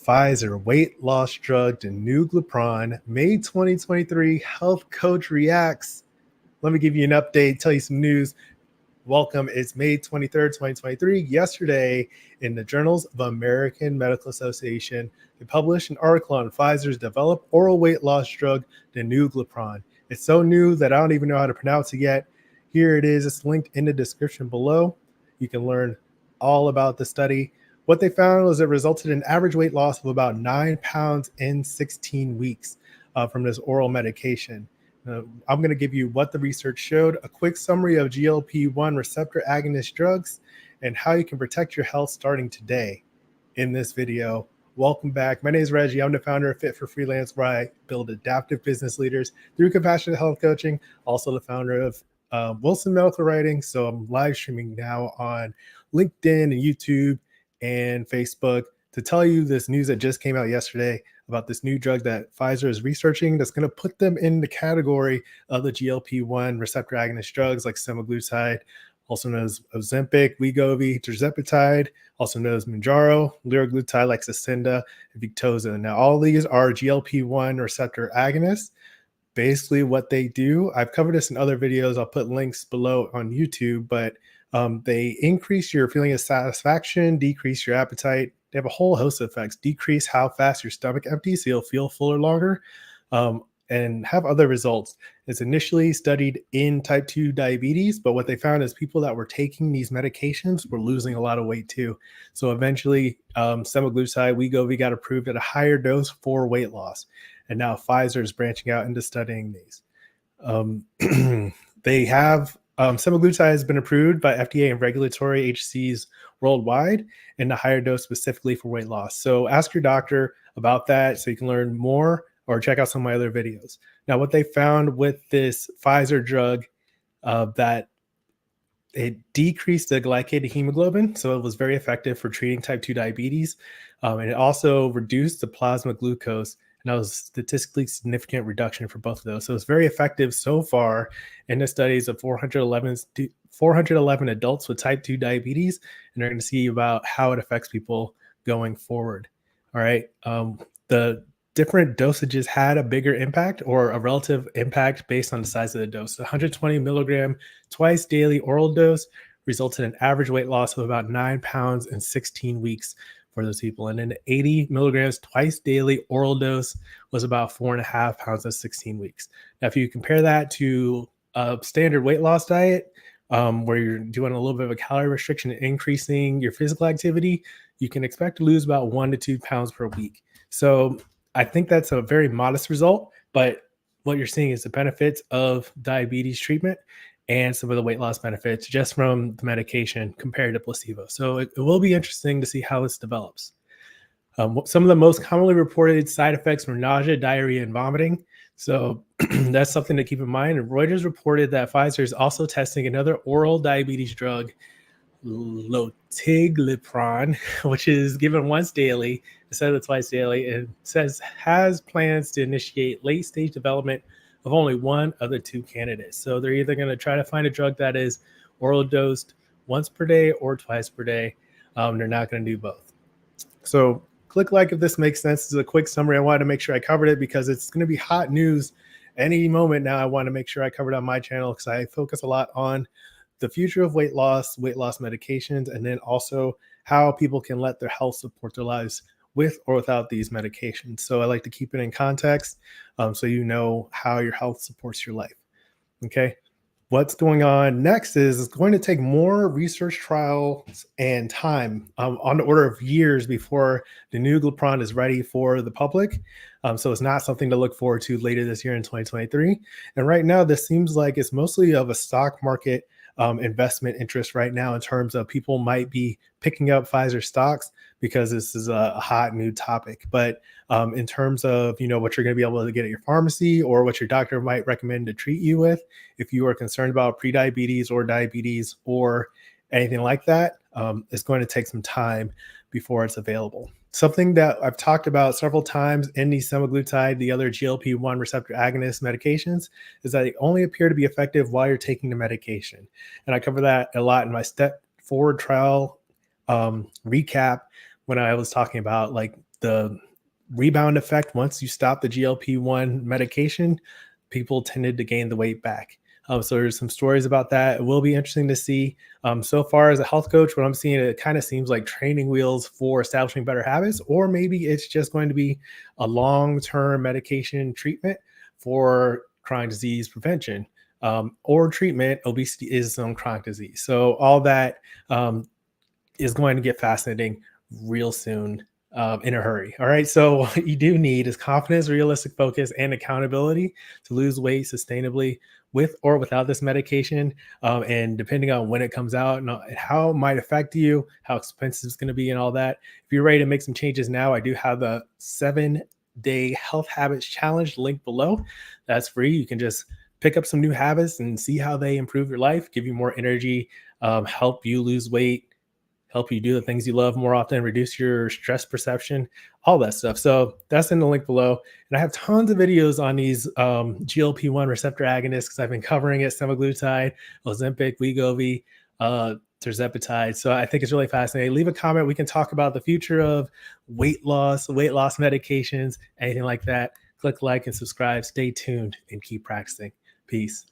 Pfizer weight loss drug Danuglipron, May 2023, health coach reacts. Let me give you an update, tell you some news. Welcome. It's May 23rd, 2023. Yesterday, in the Journals of American Medical Association, they published an article on Pfizer's developed oral weight loss drug Danuglipron. It's so new that I don't even know how to pronounce it yet. Here it is. It's linked in the description below. You can learn all about the study. What they found was it resulted in average weight loss of about 9 pounds in 16 weeks from this oral medication. I'm going to give you what the research showed, a quick summary of GLP-1 receptor agonist drugs, and how you can protect your health starting today in this video. Welcome back. My name is Reggie. I'm the founder of Fit for Freelance, where I build adaptive business leaders through compassionate health coaching. Also the founder of Wilson Medical Writing. So I'm live streaming now on LinkedIn and YouTube and Facebook to tell you this news that just came out yesterday about this new drug that Pfizer is researching that's going to put them in the category of the GLP-1 receptor agonist drugs like semaglutide, also known as Ozempic, Wegovy, tirzepatide, also known as Mounjaro, liraglutide like Saxenda, and Victoza. Now, all these are GLP-1 receptor agonists. Basically what they do, I've covered this in other videos. I'll put links below on YouTube, but they increase your feeling of satisfaction, decrease your appetite. They have a whole host of effects, decrease how fast your stomach empties, so you'll feel fuller longer, and have other results. It's initially studied in type 2 diabetes, but what they found is people that were taking these medications were losing a lot of weight too. So eventually semaglutide, Wegovy got approved at a higher dose for weight loss. And now Pfizer is branching out into studying these. They have semaglutide has been approved by FDA and regulatory agencies worldwide, and the higher dose specifically for weight loss. So ask your doctor about that so you can learn more, or check out some of my other videos. Now, what they found with this Pfizer drug, that it decreased the glycated hemoglobin, so it was very effective for treating type 2 diabetes. And it also reduced the plasma glucose, and that was a statistically significant reduction for both of those. So it's very effective so far in the studies of 411 adults with type 2 diabetes, and they're going to see about how it affects people going forward. All right. The different dosages had a bigger impact, or a relative impact, based on the size of the dose. The 120 milligram twice daily oral dose resulted in average weight loss of about 9 pounds in 16 weeks for those people. And then the 80 milligrams twice daily oral dose was about 4.5 pounds in 16 weeks. Now, if you compare that to a standard weight loss diet, where you're doing a little bit of a calorie restriction and increasing your physical activity, you can expect to lose about 1 to 2 pounds per week. So I think that's a very modest result, but what you're seeing is the benefits of diabetes treatment and some of the weight loss benefits just from the medication compared to placebo. So it will be interesting to see how this develops. Some of the most commonly reported side effects were nausea, diarrhea, and vomiting. So that's something to keep in mind. And Reuters reported that Pfizer is also testing another oral diabetes drug, Danuglipron, which is given once daily instead of twice daily, and says has plans to initiate late-stage development of only one of the two candidates. So they're either going to try to find a drug that is oral dosed once per day or twice per day. They're not going to do both. So click like if this makes sense. This is a quick summary. I wanted to make sure I covered it because it's going to be hot news any moment now. I want to make sure I covered it on my channel because I focus a lot on the future of weight loss medications, and then also how people can let their health support their lives with or without these medications. So I like to keep it in context, so you know how your health supports your life. Okay. What's going on next is it's going to take more research trials and time, on the order of years, before the Danuglipron is ready for the public. So it's not something to look forward to later this year in 2023. And right now, this seems like it's mostly of a stock market investment interest right now, in terms of people might be picking up Pfizer stocks because this is a hot new topic. But in terms of, what you're going to be able to get at your pharmacy, or what your doctor might recommend to treat you with, if you are concerned about prediabetes or diabetes or anything like that, it's going to take some time before it's available. Something that I've talked about several times in the semaglutide, the other GLP-1 receptor agonist medications, is that they only appear to be effective while you're taking the medication. And I cover that a lot in my step forward trial recap, when I was talking about like the rebound effect. Once you stop the GLP-1 medication, people tended to gain the weight back. So there's some stories about that. It will be interesting to see. So far as a health coach, what I'm seeing, it kind of seems like training wheels for establishing better habits, or maybe it's just going to be a long-term medication treatment for chronic disease prevention, or treatment. Obesity is some chronic disease. So all that is going to get fascinating real soon, in a hurry. All right. So what you do need is confidence, realistic focus, and accountability to lose weight sustainably with or without this medication. And depending on when it comes out and how it might affect you, how expensive it's going to be, and all that. If you're ready to make some changes now, I do have the 7-day health habits challenge link below. That's free. You can just pick up some new habits and see how they improve your life, give you more energy, help you lose weight, help you do the things you love more often, reduce your stress perception, all that stuff. So that's in the link below. And I have tons of videos on these GLP-1 receptor agonists because I've been covering it: semaglutide, Ozempic, Wegovy, tirzepatide. So I think it's really fascinating. Leave a comment. We can talk about the future of weight loss medications, anything like that. Click like and subscribe. Stay tuned and keep practicing. Peace.